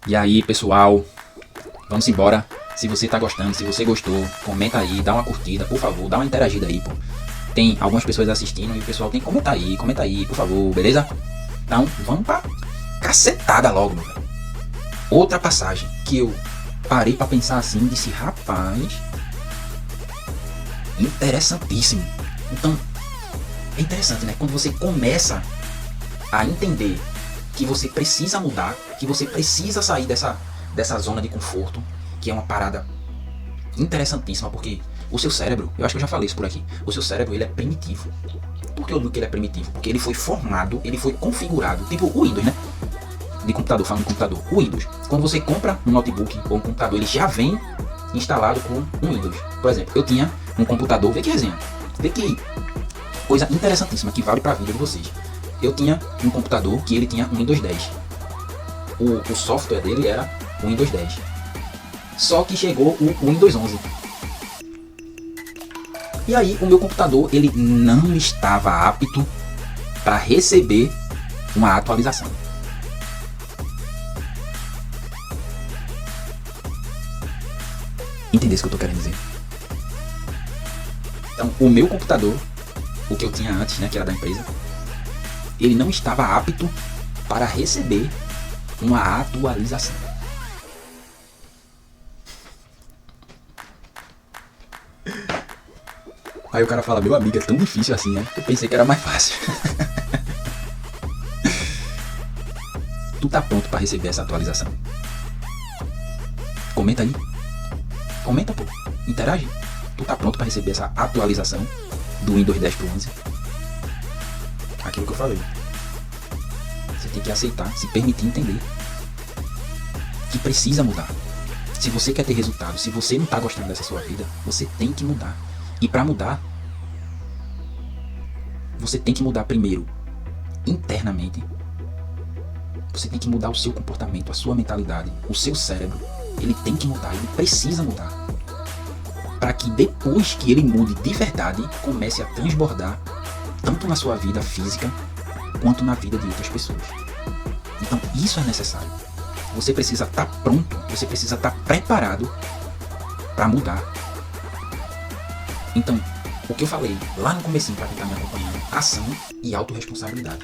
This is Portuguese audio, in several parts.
E aí, pessoal, vamos embora. Se você tá gostando, se você gostou, comenta aí, dá uma curtida, por favor, dá uma interagida aí, pô. Tem algumas pessoas assistindo e o pessoal tem que comenta aí, por favor, beleza? Então, vamos pra cacetada logo, meu velho. Outra passagem que eu parei pra pensar assim e disse, rapaz, interessantíssimo. Então, é interessante, né? Quando você começa a entender que você precisa mudar, que você precisa sair dessa zona de conforto, que é uma parada interessantíssima, porque o seu cérebro, eu acho que eu já falei isso por aqui, o seu cérebro ele é primitivo. Por que eu digo que ele é primitivo? Porque ele foi formado, ele foi configurado, tipo o Windows, né? De computador, falando de computador, o Windows. Quando você compra um notebook ou um computador, ele já vem instalado com um Windows. Por exemplo, eu tinha um computador, vê que resenha, vê que coisa interessantíssima que vale para a vida de vocês. Eu tinha um computador que ele tinha um Windows 10. O software dele era o Windows 10. Só que chegou o Windows 11. E aí o meu computador ele não estava apto para receber uma atualização. Entendeu o que eu tô querendo dizer? Então, o meu computador, o que eu tinha antes, né, que era da empresa, ele não estava apto para receber uma atualização. Aí o cara fala, meu amigo, é tão difícil assim, né? Eu pensei que era mais fácil. Tu tá pronto para receber essa atualização? Comenta aí. Comenta, pô. Interage. Tu tá pronto para receber essa atualização do Windows 10 pro 11? Aquilo que eu falei. Você tem que aceitar, se permitir entender que precisa mudar. Se você quer ter resultado, se você não tá gostando dessa sua vida, você tem que mudar. E para mudar, você tem que mudar primeiro internamente. Você tem que mudar o seu comportamento, a sua mentalidade, o seu cérebro. Ele tem que mudar, ele precisa mudar. Para que depois que ele mude de verdade, comece a transbordar tanto na sua vida física quanto na vida de outras pessoas. Então isso é necessário. Você precisa estar pronto, você precisa estar preparado para mudar. Então, o que eu falei lá no comecinho para quem está me acompanhando, ação e autorresponsabilidade.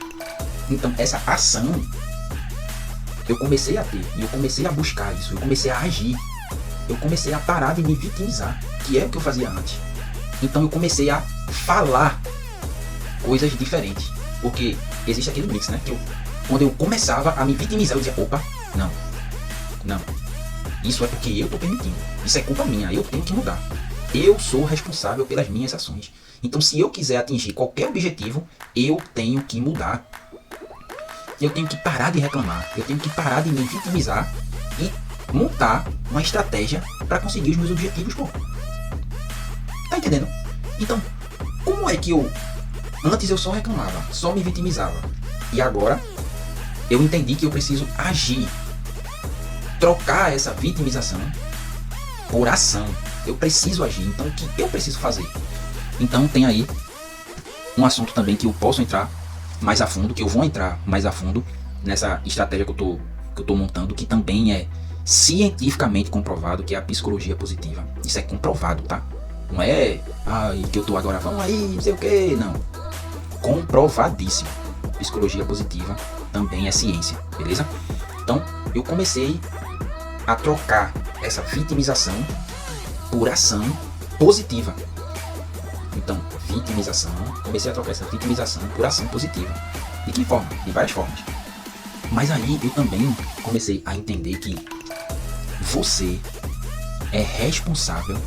Então essa ação eu comecei a ter, e eu comecei a buscar isso, eu comecei a agir, eu comecei a parar de me vitimizar, que é o que eu fazia antes. Então eu comecei a falar coisas diferentes, porque existe aquele mix, né, que quando eu começava a me vitimizar, eu dizia, opa, não, isso é porque eu estou permitindo, isso é culpa minha, eu tenho que mudar, eu sou responsável pelas minhas ações. Então se eu quiser atingir qualquer objetivo, eu tenho que mudar. Eu tenho que parar de reclamar, eu tenho que parar de me vitimizar e montar uma estratégia para conseguir os meus objetivos, pô. Tá entendendo? Então, como é que antes eu só reclamava, só me vitimizava, e agora eu entendi que eu preciso agir, trocar essa vitimização por ação. Eu preciso agir, então o que eu preciso fazer? Então tem aí um assunto também que eu posso entrar mais a fundo, que eu vou entrar mais a fundo nessa estratégia que eu tô montando, que também é cientificamente comprovado, que é a psicologia positiva. Isso é comprovado, tá? Não é que eu tô agora, vamos aí, não sei o que, não. Comprovadíssimo. Psicologia positiva também é ciência, beleza? Então, eu comecei a trocar essa vitimização por ação positiva. Então, vitimização, comecei a trocar essa vitimização por ação positiva. De que forma? De várias formas. Mas aí eu também comecei a entender que você é responsável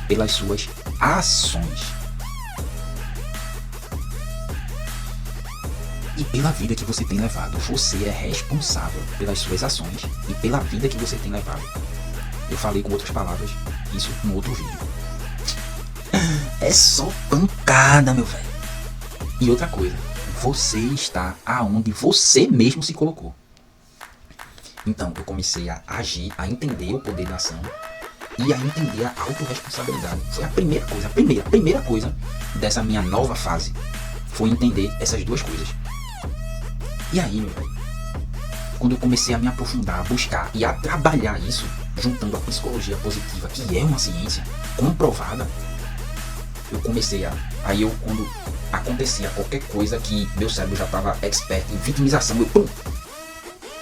pelas suas ações. E pela vida que você tem levado. Você é responsável pelas suas ações e pela vida que você tem levado. Eu falei com outras palavras isso no outro vídeo. É só pancada, meu velho. E outra coisa, você está aonde você mesmo se colocou. Então eu comecei a agir, a entender o poder da ação e a entender a autorresponsabilidade. Foi a primeira coisa, a primeira coisa dessa minha nova fase. Foi entender essas duas coisas. E aí, meu velho, quando eu comecei a me aprofundar, a buscar e a trabalhar isso, juntando a psicologia positiva, que é uma ciência comprovada, eu comecei a... Aí eu, quando acontecia qualquer coisa que meu cérebro já estava expert em vitimização, eu pum,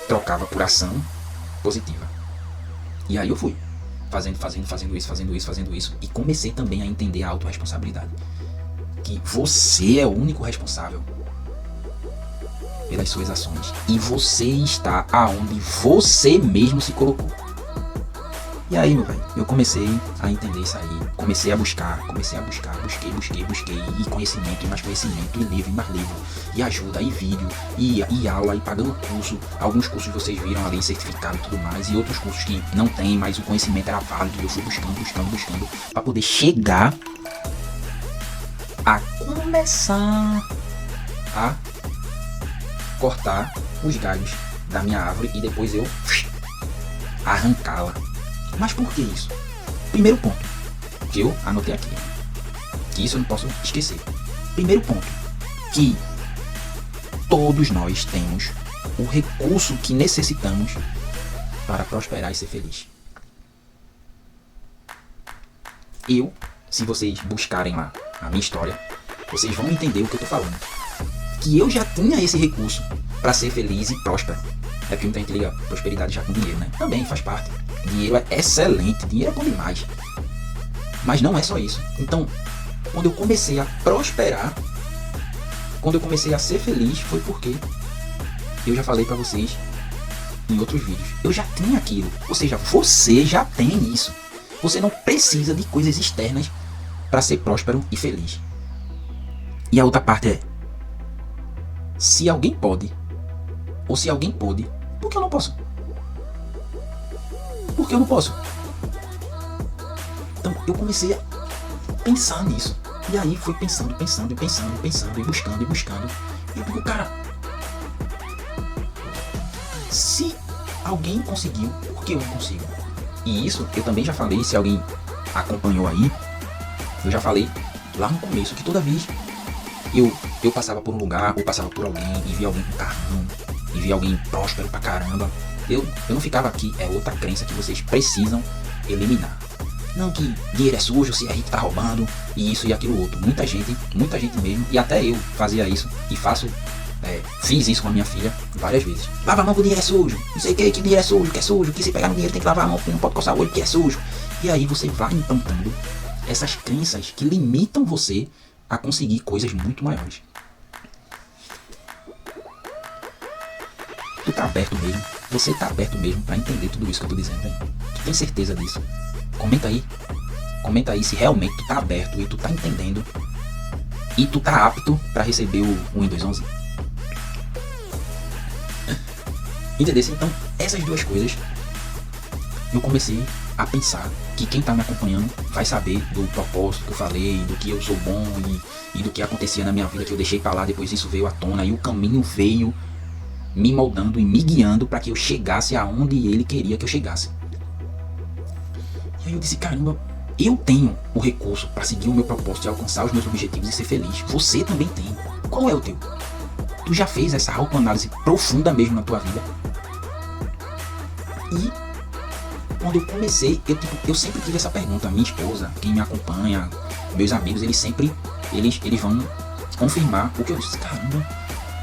trocava por ação positiva. E aí eu fui fazendo isso, e comecei também a entender a autorresponsabilidade. Que você é o único responsável pelas suas ações. E você está aonde você mesmo se colocou. E aí, meu velho, eu comecei a entender isso aí. Comecei a buscar, busquei. E conhecimento, e mais conhecimento, e livro, e mais livro. E ajuda, e vídeo, e aula, e pagando curso. Alguns cursos vocês viram ali, certificado e tudo mais. E outros cursos que não tem, mas o conhecimento era válido. E eu fui buscando, para poder chegar a começar a cortar os galhos da minha árvore e depois eu arrancá-la. Mas por que isso? Primeiro ponto que eu anotei aqui, que isso eu não posso esquecer. Primeiro ponto, que todos nós temos o recurso que necessitamos para prosperar e ser feliz. Se vocês buscarem lá a minha história, vocês vão entender o que eu tô falando. Que eu já tinha esse recurso para ser feliz e próspero. É que muita gente liga prosperidade já com dinheiro, né? Também faz parte. Dinheiro é excelente, dinheiro é bom demais. Mas não é só isso. Então, quando eu comecei a prosperar, quando eu comecei a ser feliz, foi porque eu já falei para vocês em outros vídeos. Eu já tinha aquilo. Ou seja, você já tem isso. Você não precisa de coisas externas para ser próspero e feliz. E a outra parte é: se alguém pode, ou se alguém pôde, por que eu não posso? Por que eu não posso? Então eu comecei a pensar nisso. E aí fui pensando, e buscando. E eu digo, cara, se alguém conseguiu, por que eu não consigo? E isso eu também já falei, se alguém acompanhou aí, eu já falei lá no começo, que toda vez eu passava por um lugar, ou passava por alguém, e via alguém com carrão, e via alguém próspero pra caramba, eu não ficava aqui. É outra crença que vocês precisam eliminar. Não que dinheiro é sujo, se é rico tá roubando, e isso e aquilo outro. Muita gente mesmo, e até eu fazia isso, e fiz isso com a minha filha várias vezes. Lava a mão que o dinheiro é sujo, não sei o que dinheiro é sujo, que se pegar no dinheiro tem que lavar a mão, porque não pode coçar o olho que é sujo. E aí você vai implantando essas crenças que limitam você a conseguir coisas muito maiores. Tu tá aberto mesmo? Você tá aberto mesmo pra entender tudo isso que eu tô dizendo, hein? Tu tem certeza disso? Comenta aí se realmente tu tá aberto e tu tá entendendo e tu tá apto pra receber o Windows 11. Entendeu? Então, essas duas coisas eu comecei a pensar que quem tá me acompanhando vai saber do propósito que eu falei, do que eu sou bom e do que acontecia na minha vida, que eu deixei pra lá, depois isso veio à tona e o caminho veio me moldando e me guiando para que eu chegasse aonde ele queria que eu chegasse. E aí eu disse, caramba, eu tenho o recurso para seguir o meu propósito e alcançar os meus objetivos e ser feliz. Você também tem. Qual é o teu? Tu já fez essa autoanálise profunda mesmo na tua vida? E quando eu comecei, eu sempre tive essa pergunta. Minha esposa, quem me acompanha, meus amigos, eles vão confirmar o que eu disse. Caramba,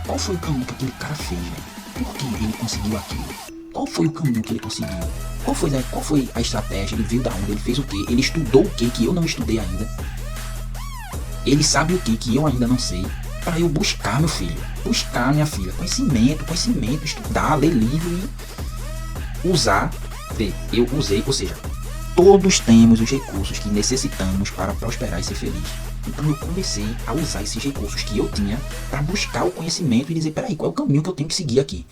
qual foi o caminho que aquele cara fez, velho? Por que ele conseguiu aquilo? Qual foi o caminho que ele conseguiu? Qual foi a estratégia? Ele veio da onde? Ele fez o que? Ele estudou o que eu não estudei ainda? Ele sabe o que eu ainda não sei? Para eu buscar, meu filho, buscar, minha filha, conhecimento, estudar, ler livro e usar. Eu usei, ou seja, todos temos os recursos que necessitamos para prosperar e ser feliz. Então eu comecei a usar esses recursos que eu tinha para buscar o conhecimento e dizer, peraí, qual é o caminho que eu tenho que seguir aqui?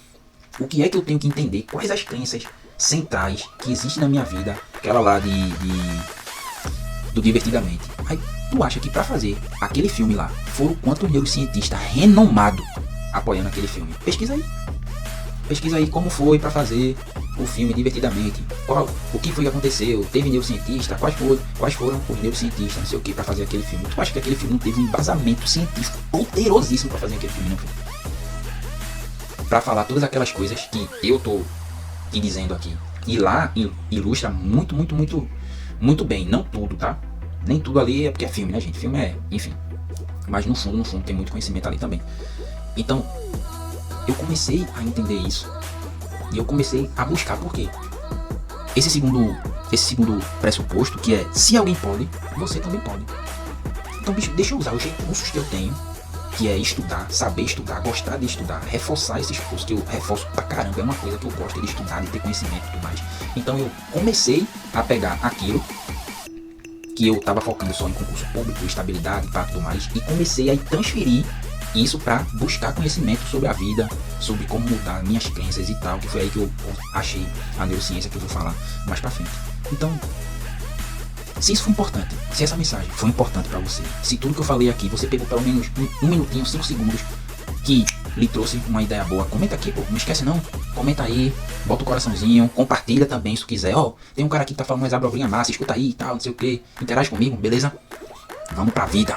O que é que eu tenho que entender? Quais as crenças centrais que existem na minha vida? Aquela lá do Divertidamente. Aí tu acha que para fazer aquele filme lá, foram quantos neurocientistas renomados apoiando aquele filme? Pesquisa aí como foi para fazer o filme Divertidamente. O que foi que aconteceu? Teve neurocientista? Quais foram os neurocientistas? Não sei o que para fazer aquele filme. Tu acha que aquele filme não teve um embasamento científico poderosíssimo para fazer aquele filme, não foi? pra falar todas aquelas coisas que eu tô te dizendo aqui. E lá ilustra muito, muito, muito, muito bem. Não tudo, tá? Nem tudo ali é porque é filme, né, gente? Filme é, enfim. Mas no fundo, tem muito conhecimento ali também. Então, eu comecei a entender isso. E eu comecei a buscar por quê. Esse segundo pressuposto, que é, se alguém pode, você também pode. Então, bicho, deixa eu usar os recursos que eu tenho, que é estudar, saber estudar, gostar de estudar, reforçar esses cursos, que eu reforço pra caramba, é uma coisa que eu gosto de estudar, de ter conhecimento e tudo mais. Então eu comecei a pegar aquilo que eu tava focando só em concurso público, estabilidade e tudo mais, e comecei a transferir isso para buscar conhecimento sobre a vida, sobre como mudar minhas crenças e tal, que foi aí que eu achei a neurociência, que eu vou falar mais pra frente. Então, se isso foi importante, se essa mensagem foi importante para você, se tudo que eu falei aqui, você pegou pelo menos um minutinho, 5 segundos, que lhe trouxe uma ideia boa, comenta aqui, pô, não esquece não, comenta aí, bota o coraçãozinho, compartilha também se tu quiser, ó, tem um cara aqui que tá falando umas abobrinha massa, escuta aí e tal, não sei o que, interage comigo, beleza? Vamos pra vida!